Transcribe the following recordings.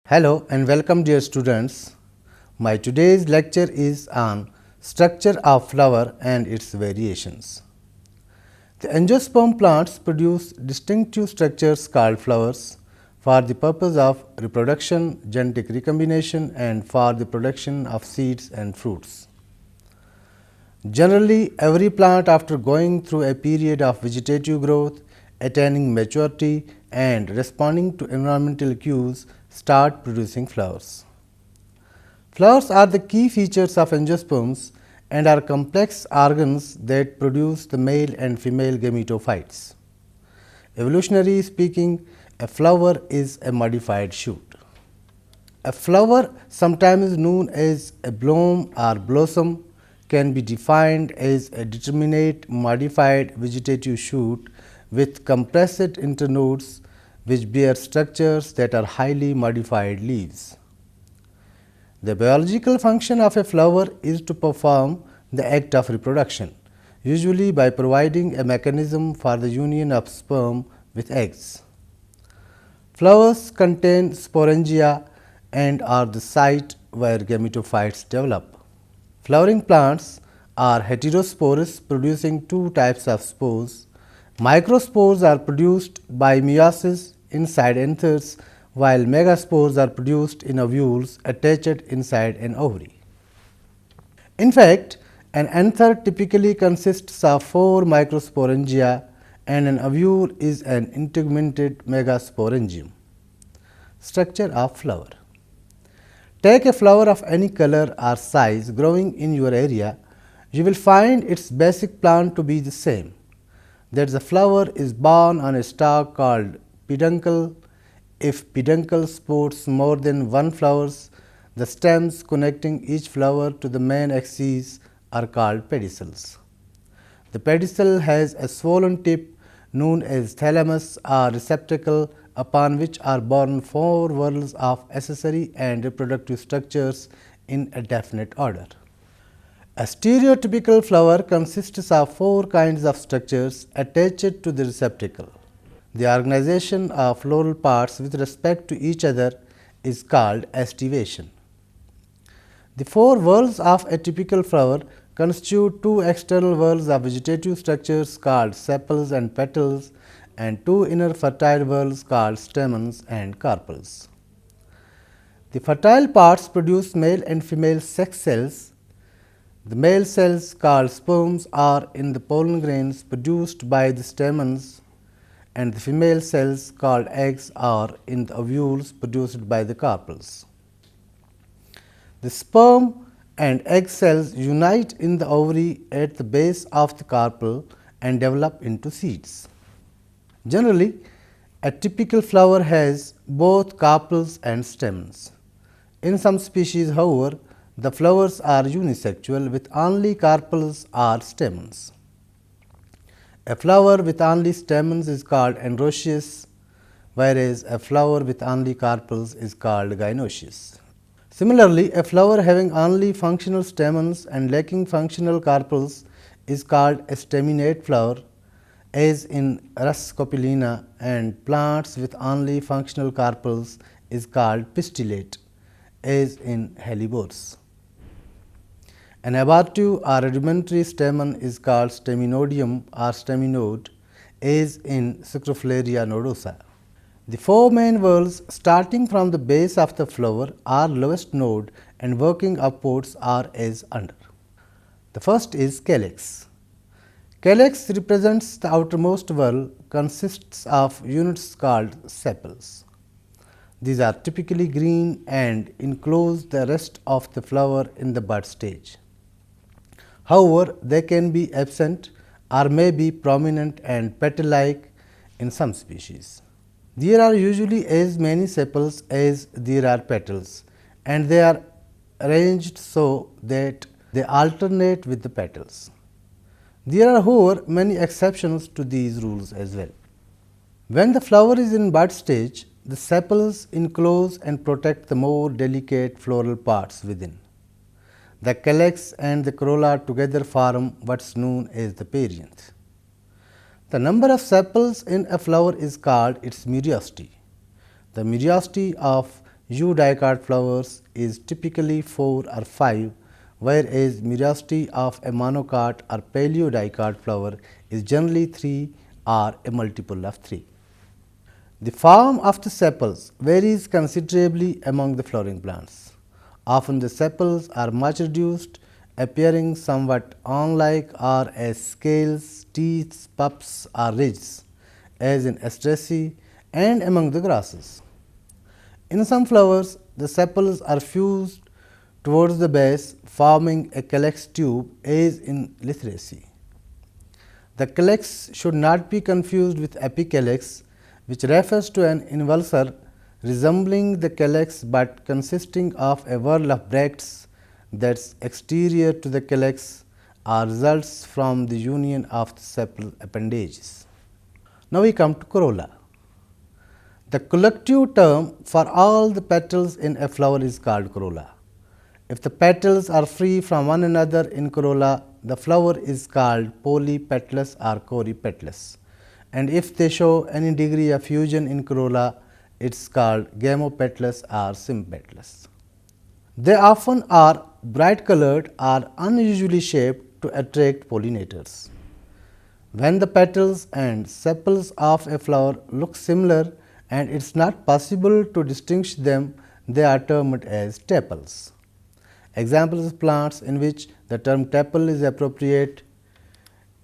Hello and welcome dear students. My today's lecture is on structure of flower and its variations. The angiosperm plants produce distinctive structures called flowers for the purpose of reproduction, genetic recombination and for the production of seeds and fruits. Generally, every plant after going through a period of vegetative growth, attaining maturity and responding to environmental cues start producing flowers. Flowers are the key features of angiosperms and are complex organs that produce the male and female gametophytes. Evolutionarily speaking, a flower is a modified shoot. A flower, sometimes known as a bloom or blossom, can be defined as a determinate modified vegetative shoot with compressed internodes which bear structures that are highly modified leaves. The biological function of a flower is to perform the act of reproduction, usually by providing a mechanism for the union of sperm with eggs. Flowers contain sporangia and are the site where gametophytes develop. Flowering plants are heterosporous, producing two types of spores. Microspores are produced by meiosis inside anthers, while megaspores are produced in ovules attached inside an ovary. In fact, an anther typically consists of 4 microsporangia and an ovule is an integumented megasporangium. Structure of flower. Take a flower of any color or size growing in your area, you will find its basic plan to be the same, that the flower is borne on a stalk called peduncle. If peduncle sports more than one flowers, the stems connecting each flower to the main axis are called pedicels. The pedicel has a swollen tip known as thalamus or receptacle upon which are borne 4 whorls of accessory and reproductive structures in a definite order. A stereotypical flower consists of 4 kinds of structures attached to the receptacle. The organization of floral parts with respect to each other is called estivation. The 4 whorls of a typical flower constitute 2 external whorls of vegetative structures called sepals and petals and 2 inner fertile whorls called stamens and carpels. The fertile parts produce male and female sex cells. The male cells called sperms are in the pollen grains produced by the stamens and the female cells called eggs are in the ovules produced by the carpels. The sperm and egg cells unite in the ovary at the base of the carpel and develop into seeds. Generally, a typical flower has both carpels and stamens. In some species, however, the flowers are unisexual with only carpels or stamens. A flower with only stamens is called androecious, whereas a flower with only carpels is called gynoecious. Similarly, a flower having only functional stamens and lacking functional carpels is called a staminate flower, as in Russcopelina, and plants with only functional carpels is called pistillate, as in Hellebores. An abortive or rudimentary stamen is called staminodium or staminode, as in Scrophularia nodosa. The 4 main whorls starting from the base of the flower are lowest node and working upwards are as under. The first is calyx. Calyx represents the outermost whorl, consists of units called sepals. These are typically green and enclose the rest of the flower in the bud stage. However, they can be absent or may be prominent and petal-like in some species. There are usually as many sepals as there are petals and they are arranged so that they alternate with the petals. There are, however, many exceptions to these rules as well. When the flower is in bud stage, the sepals enclose and protect the more delicate floral parts within. The calyx and the corolla together form what is known as the perianth. The number of sepals in a flower is called its myriosity. The myriosity of eudicot flowers is typically 4 or 5, whereas miriosity of a monocot or paleodicot flower is generally 3 or a multiple of 3. The form of the sepals varies considerably among the flowering plants. Often the sepals are much reduced, appearing somewhat unlike or as scales, teeth, pups or ridges, as in Asteraceae and among the grasses. In some flowers, the sepals are fused towards the base, forming a calyx tube, as in Lythraceae. The calyx should not be confused with epicalyx, which refers to an involucre resembling the calyx but consisting of a whorl of bracts that is exterior to the calyx or results from the union of the sepal appendages. Now we come to corolla. The collective term for all the petals in a flower is called corolla. If the petals are free from one another in corolla, the flower is called polypetalous or corypetalous, and if they show any degree of fusion in corolla, it is called gamopetalous or sympatalous. They often are bright colored or unusually shaped to attract pollinators. When the petals and sepals of a flower look similar and it is not possible to distinguish them, they are termed as tepals. Examples of plants in which the term tepal is appropriate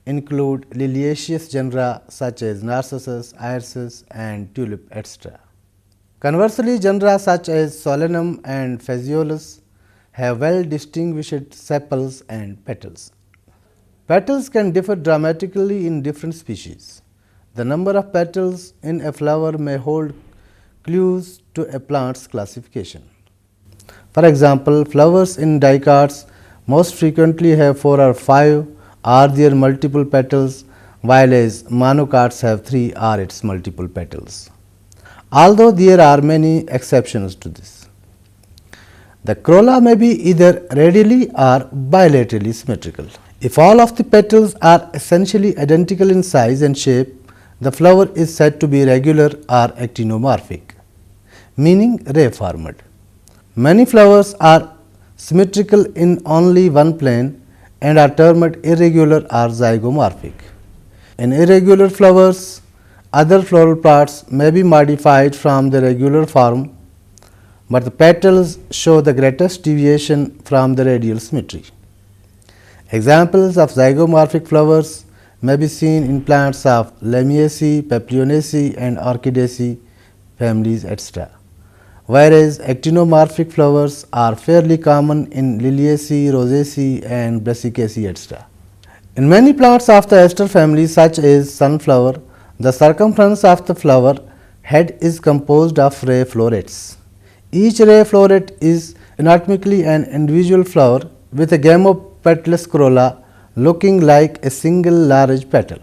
include liliaceous genera such as narcissus, irises and tulip, etc. Conversely, genera such as solanum and phaseolus have well distinguished sepals and petals. Petals can differ dramatically in different species. The number of petals in a flower may hold clues to a plant's classification. For example, flowers in dicots most frequently have 4 or 5 or their multiple petals, while as monocots have 3 or its multiple petals. Although there are many exceptions to this. The corolla may be either radially or bilaterally symmetrical. If all of the petals are essentially identical in size and shape, the flower is said to be regular or actinomorphic, meaning ray formed. Many flowers are symmetrical in only one plane and are termed irregular or zygomorphic. In irregular flowers, other floral parts may be modified from the regular form, but the petals show the greatest deviation from the radial symmetry. Examples of zygomorphic flowers may be seen in plants of Lamiaceae, Papilionaceae and Orchidaceae families, etc., whereas actinomorphic flowers are fairly common in Liliaceae, Rosaceae and Brassicaceae, etc. In many plants of the aster family such as sunflower, the circumference of the flower head is composed of ray florets. Each ray floret is anatomically an individual flower with a gamopetalous corolla looking like a single large petal.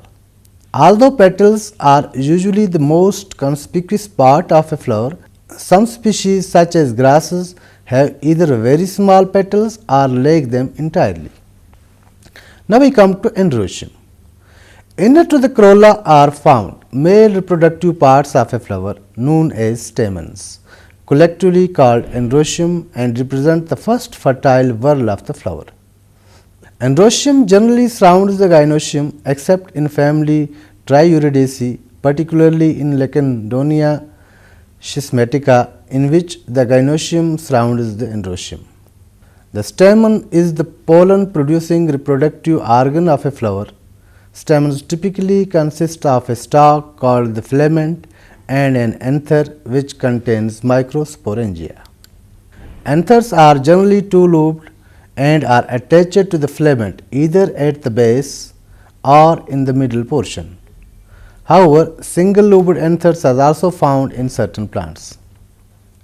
Although petals are usually the most conspicuous part of a flower, some species such as grasses have either very small petals or lack them entirely. Now we come to androecium. Inner to the corolla are found male reproductive parts of a flower known as stamens, collectively called androecium, and represent the first fertile whorl of the flower. Androecium generally surrounds the gynoecium except in family Triuridaceae, particularly in Lecandonia schismatica, in which the gynoecium surrounds the androecium. The stamen is the pollen producing reproductive organ of a flower. Stamens typically consist of a stalk called the filament and an anther which contains microsporangia. Anthers are generally two-lobed and are attached to the filament either at the base or in the middle portion. However, single-lobed anthers are also found in certain plants.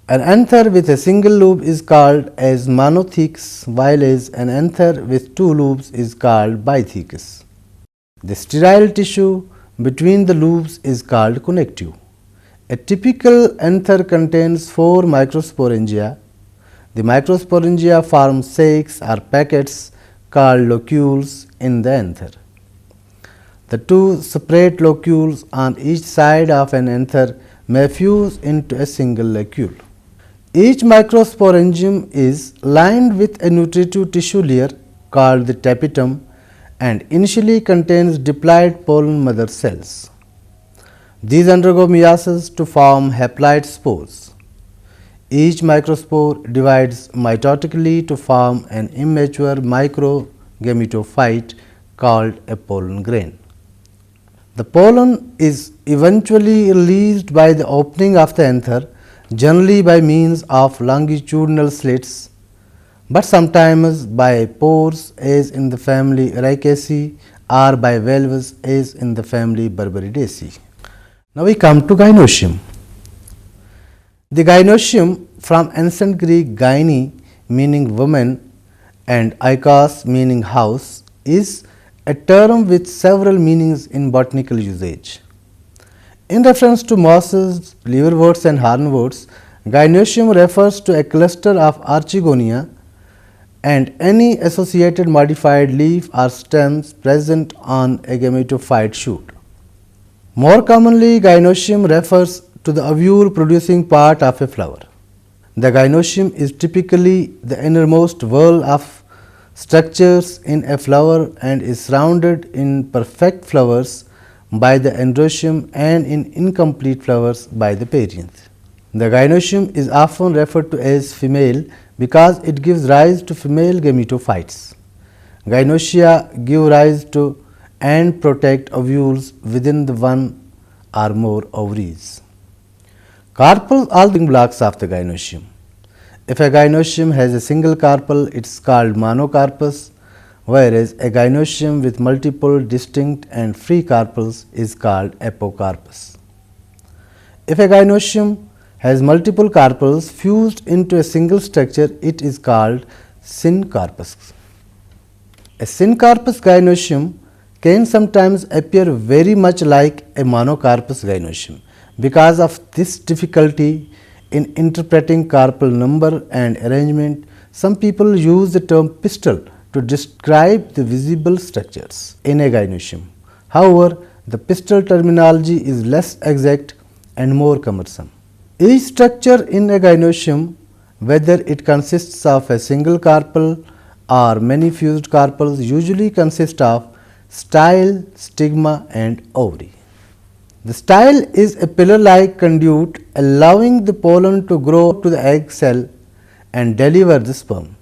An anther with a single lobe is called as monothecous, while as an anther with two lobes is called bithecous. The sterile tissue between the lobes is called connective. A typical anther contains 4 microsporangia. The microsporangia form sacs or packets called locules in the anther. The 2 separate locules on each side of an anther may fuse into a single locule. Each microsporangium is lined with a nutritive tissue layer called the tapetum and initially contains diploid pollen mother cells. These undergo meiosis to form haploid spores. Each microspore divides mitotically to form an immature microgametophyte called a pollen grain. The pollen is eventually released by the opening of the anther, generally by means of longitudinal slits, but sometimes by pores as in the family Ericaceae or by valves as in the family Berberidaceae. Now we come to gynoecium. The gynoecium, from ancient Greek gyne meaning woman and oikos meaning house, is a term with several meanings in botanical usage. In reference to mosses, liverworts and hornworts, gynoecium refers to a cluster of archegonia and any associated modified leaf or stems present on a gametophyte shoot. More commonly, gynoecium refers to the ovule producing part of a flower. The gynoecium is typically the innermost whorl of structures in a flower and is surrounded in perfect flowers by the androecium and in incomplete flowers by the perianth. The gynoecium is often referred to as female because it gives rise to female gametophytes. Gynoecia give rise to and protect ovules within the one or more ovaries. Carpels are the building blocks of the gynoecium. If a gynoecium has a single carpel, it is called monocarpus, whereas a gynoecium with multiple distinct and free carpels is called apocarpus. If a gynoecium has multiple carpels fused into a single structure, it is called syncarpus. A syncarpus gynoecium can sometimes appear very much like a monocarpus gynoecium. Because of this difficulty in interpreting carpel number and arrangement, some people use the term pistil to describe the visible structures in a gynoecium. However, the pistil terminology is less exact and more cumbersome. Each structure in a gynoecium, whether it consists of a single carpel or many fused carpels, usually consist of style, stigma and ovary. The style is a pillar-like conduit allowing the pollen to grow to the egg cell and deliver the sperm.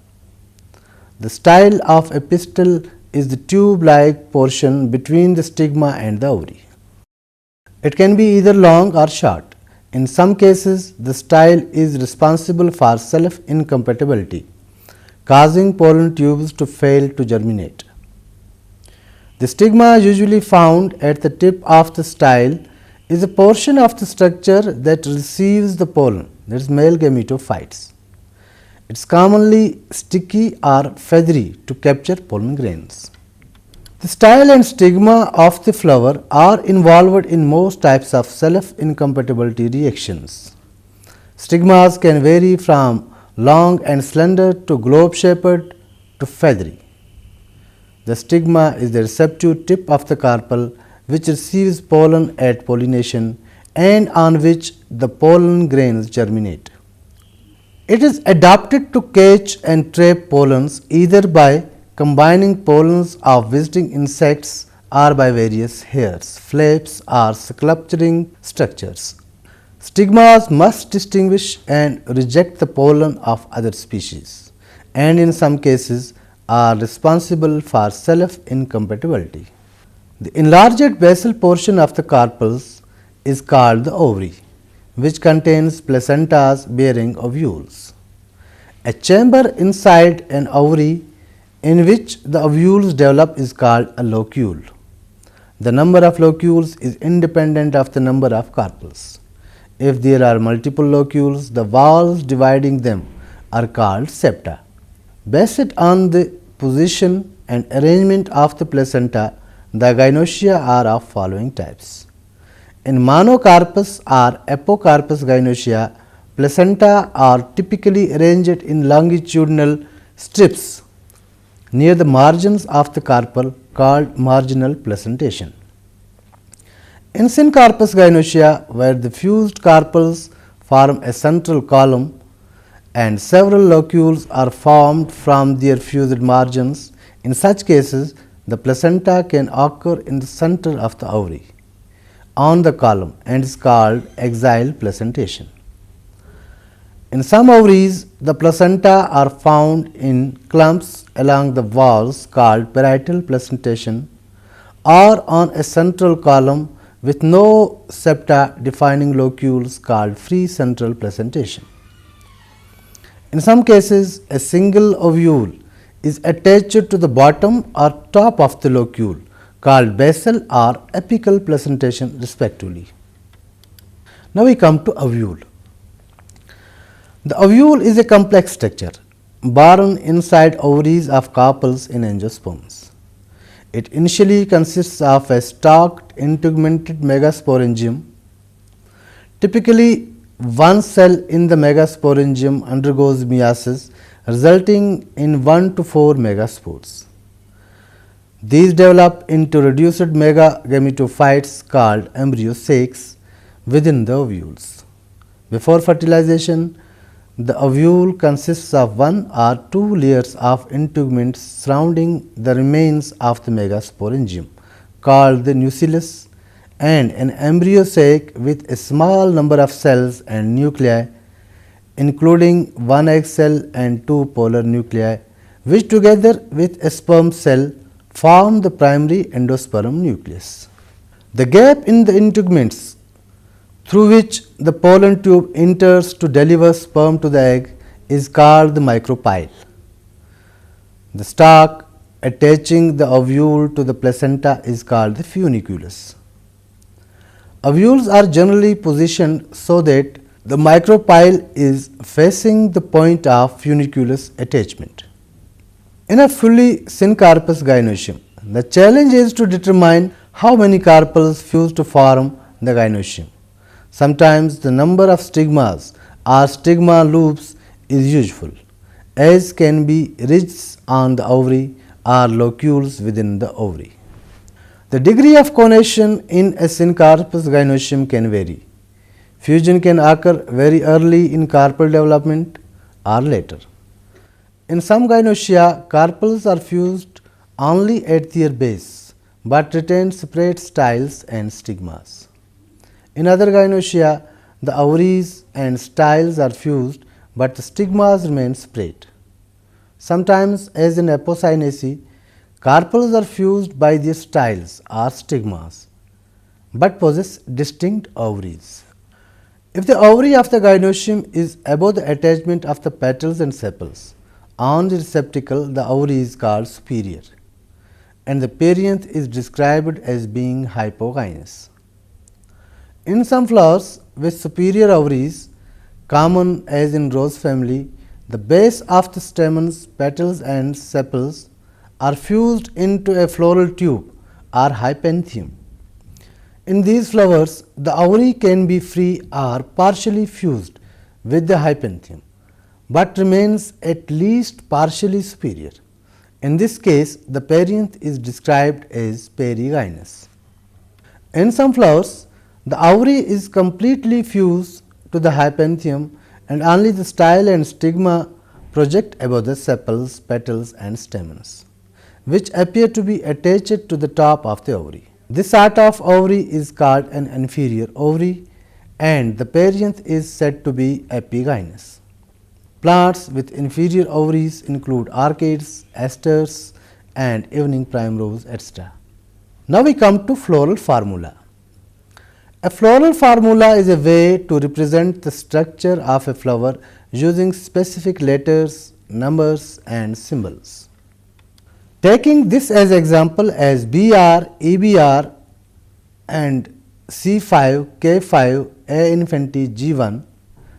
The style of a pistil is the tube-like portion between the stigma and the ovary. It can be either long or short. In some cases, the style is responsible for self-incompatibility, causing pollen tubes to fail to germinate. The stigma, usually found at the tip of the style, is a portion of the structure that receives the pollen, that is male gametophytes. It is commonly sticky or feathery to capture pollen grains. The style and stigma of the flower are involved in most types of self-incompatibility reactions. Stigmas can vary from long and slender to globe-shaped to feathery. The stigma is the receptive tip of the carpel which receives pollen at pollination and on which the pollen grains germinate. It is adapted to catch and trap pollens either by combining pollens of visiting insects or by various hairs, flaps or sculpturing structures. Stigmas must distinguish and reject the pollen of other species and in some cases are responsible for self-incompatibility. The enlarged basal portion of the carpels is called the ovary, which contains placentas bearing ovules. A chamber inside an ovary in which the ovules develop is called a locule. The number of locules is independent of the number of carpels. If there are multiple locules, the walls dividing them are called septa. Based on the position and arrangement of the placenta, the gynoecia are of following types. In monocarpus or apocarpus gynoecia, placenta are typically arranged in longitudinal strips near the margins of the carpel called marginal placentation. In syncarpus gynoecia, where the fused carpels form a central column, and several locules are formed from their fused margins. In such cases, the placenta can occur in the center of the ovary on the column and is called axial placentation. In some ovaries, the placenta are found in clumps along the walls called parietal placentation or on a central column with no septa defining locules called free central placentation. In some cases, a single ovule is attached to the bottom or top of the locule called basal or apical placentation respectively. Now we come to ovule. The ovule is a complex structure born inside ovaries of carpels in angiosperms. It initially consists of a stalked integumented megasporangium. Typically, one cell in the megasporangium undergoes meiosis, resulting in 1 to 4 megaspores. These develop into reduced megagametophytes called embryo sacs within the ovules. Before fertilization, the ovule consists of 1 or 2 layers of integuments surrounding the remains of the megasporangium called the nucellus, and an embryo sac with a small number of cells and nuclei, including 1 egg cell and 2 polar nuclei, which together with a sperm cell form the primary endosperm nucleus. The gap in the integuments through which the pollen tube enters to deliver sperm to the egg is called the micropyle. The stalk attaching the ovule to the placenta is called the funiculus. Ovules are generally positioned so that the micropyle is facing the point of funiculus attachment. In a fully syncarpous gynoecium, the challenge is to determine how many carpels fuse to form the gynoecium. Sometimes the number of stigmas or stigma loops is useful, as can be ridges on the ovary or locules within the ovary. The degree of conation in a syncarpous gynoecium can vary. Fusion can occur very early in carpel development or later. In some gynoecia, carpels are fused only at their base, but retain separate styles and stigmas. In other gynoecia, the ovaries and styles are fused, but the stigmas remain separate. Sometimes, as in apocynaceae, carpels are fused by their styles or stigmas, but possess distinct ovaries. If the ovary of the gynoecium is above the attachment of the petals and sepals, on the receptacle the ovary is called superior, and the perianth is described as being hypogynous. In some flowers with superior ovaries, common as in rose family, the base of the stamens, petals and sepals are fused into a floral tube or hypanthium. In these flowers, the ovary can be free or partially fused with the hypanthium, but remains at least partially superior. In this case, the perianth is described as perigynous. In some flowers, the ovary is completely fused to the hypanthium and only the style and stigma project above the sepals, petals and stamens, which appear to be attached to the top of the ovary. This sort of ovary is called an inferior ovary, and the perianth is said to be epigynous. Plants with inferior ovaries include orchids, asters and evening primrose, etc. Now we come to floral formula. A floral formula is a way to represent the structure of a flower using specific letters, numbers and symbols. Taking this as example as BR, EBR and C5, K5, A infinity G1,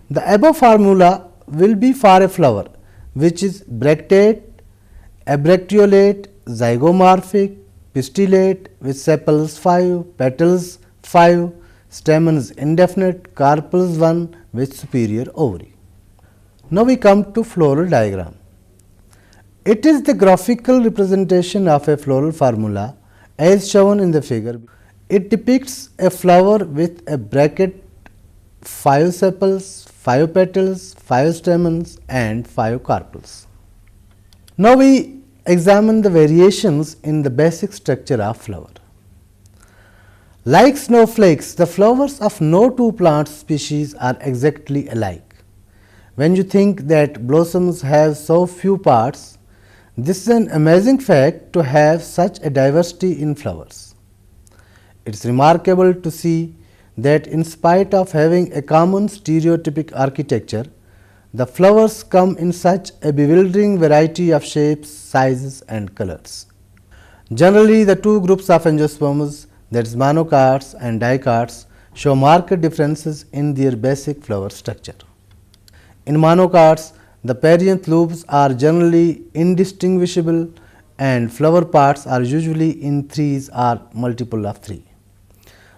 the above formula will be for a flower which is bracteate, abracteolate, zygomorphic, pistillate with sepals 5, petals 5, stamens indefinite, carpels 1 with superior ovary. Now we come to floral diagram. It is the graphical representation of a floral formula as shown in the figure. It depicts a flower with a bracket 5 sepals, 5 petals, 5 stamens and 5 carpels. Now we examine the variations in the basic structure of flower. Like snowflakes, the flowers of no two plant species are exactly alike. When you think that blossoms have so few parts, this is an amazing fact to have such a diversity in flowers. It is remarkable to see that in spite of having a common stereotypic architecture, the flowers come in such a bewildering variety of shapes, sizes and colors. Generally, the two groups of angiosperms, that is monocots and dicots, show marked differences in their basic flower structure. In monocots, the perianth lobes are generally indistinguishable and flower parts are usually in threes or multiple of 3.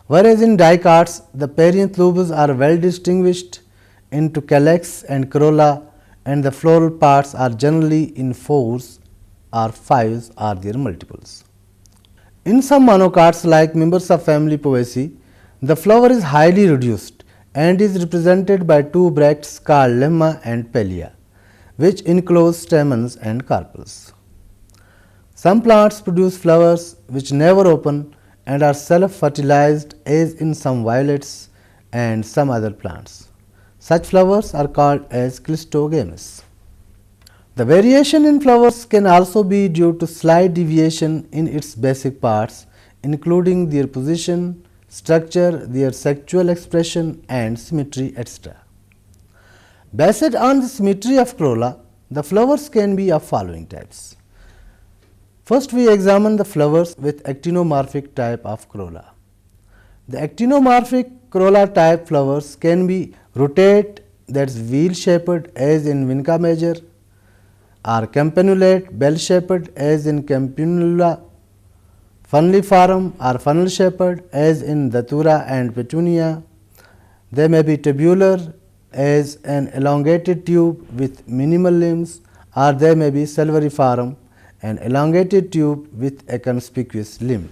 Whereas in dicots, the perianth lobes are well distinguished into calyx and corolla and the floral parts are generally in 4s or 5s or their multiples. In some monocots like members of family Poaceae, the flower is highly reduced and is represented by 2 bracts called lemma and palea, which enclose stamens and carpels. Some plants produce flowers which never open and are self-fertilized as in some violets and some other plants. Such flowers are called as cleistogamous. The variation in flowers can also be due to slight deviation in its basic parts, including their position, structure, their sexual expression and symmetry, etc. Based on the symmetry of corolla, the flowers can be of following types. First, we examine the flowers with actinomorphic type of corolla. The actinomorphic corolla type flowers can be rotate, that is wheel shaped as in Vinca major, or campanulate, bell shaped as in Campanula, funneliform or funnel shaped as in Datura and Petunia. They may be tubular as an elongated tube with minimal limbs, or they may be silveriform, an elongated tube with a conspicuous limb,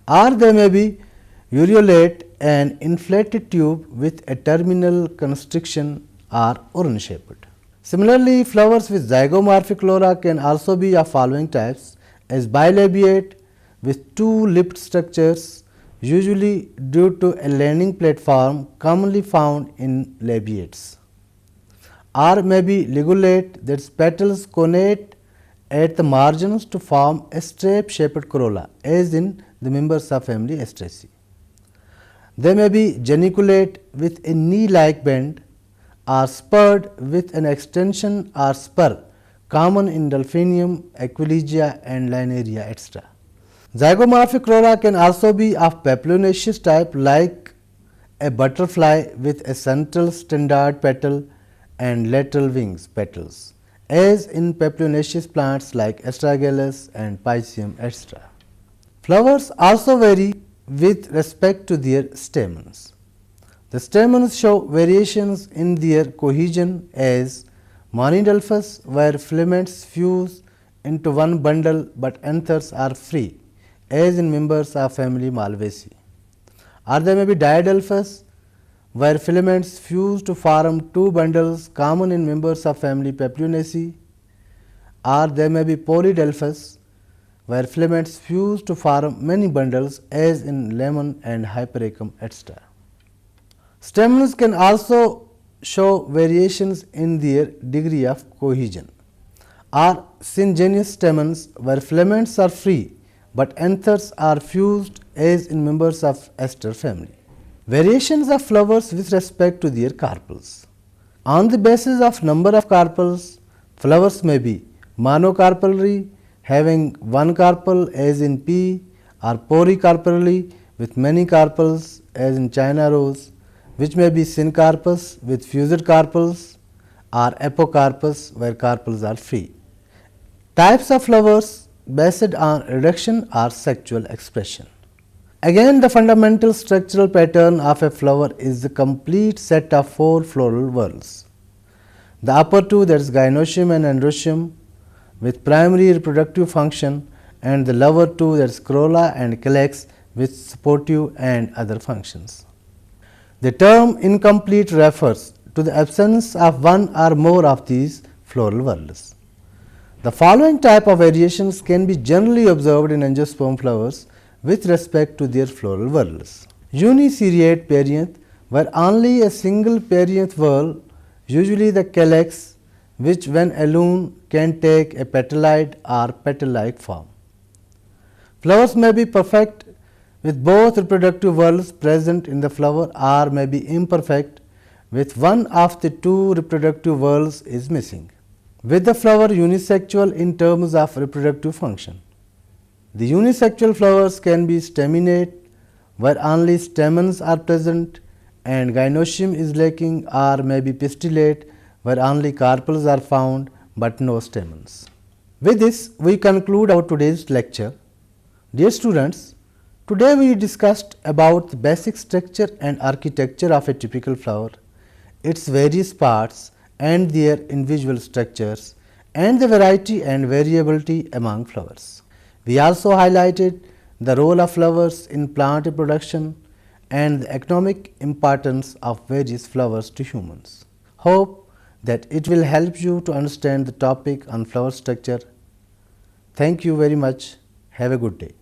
or they may be ureolate, an inflated tube with a terminal constriction or urn shaped. Similarly, flowers with zygomorphic corolla can also be of following types as bilabiate with 2 lipped structures, usually due to a landing platform commonly found in labiates, or may be ligulate, that is petals connate at the margins to form a strap shaped corolla as in the members of family Astraceae. They may be geniculate with a knee-like bend or spurred with an extension or spur common in Delphinium, Aquilegia and Linaria, etc. Zygomorphic corolla can also be of papilionaceous type like a butterfly with a central standard petal and lateral wings petals as in papilionaceous plants like Astragalus and Piscium, etc. Flowers also vary with respect to their stamens. The stamens show variations in their cohesion as monodelphous, where filaments fuse into one bundle but anthers are free as in members of family Malvaceae, or they may be diadelphous, where filaments fuse to form 2 bundles common in members of family Papilionaceae, or they may be polydelphous, where filaments fuse to form many bundles as in lemon and hypericum, etc. Stamens can also show variations in their degree of cohesion, or syngenous stamens, where filaments are free but anthers are fused as in members of aster family. Variations of flowers with respect to their carpels. On the basis of number of carpels, flowers may be monocarpellary having 1 carpel as in P, or polycarpellary with many carpels as in China rose, which may be syncarpous with fused carpels, or apocarpous where carpels are free. Types of flowers based on reduction or sexual expression. Again, the fundamental structural pattern of a flower is the complete set of 4 floral whorls. The upper 2, that is gynoecium and androecium with primary reproductive function, and the lower 2, that is corolla and calyx with supportive and other functions. The term incomplete refers to the absence of one or more of these floral whorls. The following type of variations can be generally observed in angiosperm flowers with respect to their floral whorls. Uniseriate perianth, where only a single perianth whorl, usually the calyx, which when alone can take a petalite or petal-like form. Flowers may be perfect with both reproductive whorls present in the flower or may be imperfect with one of the two reproductive whorls is missing. With the flower unisexual in terms of reproductive function. The unisexual flowers can be staminate, where only stamens are present and gynoecium is lacking, or may be pistillate, where only carpels are found but no stamens. With this, we conclude our today's lecture. Dear students, today we discussed about the basic structure and architecture of a typical flower, its various parts and their individual structures, and the variety and variability among flowers. We also highlighted the role of flowers in plant reproduction and the economic importance of various flowers to humans. Hope that it will help you to understand the topic on flower structure. Thank you very much. Have a good day.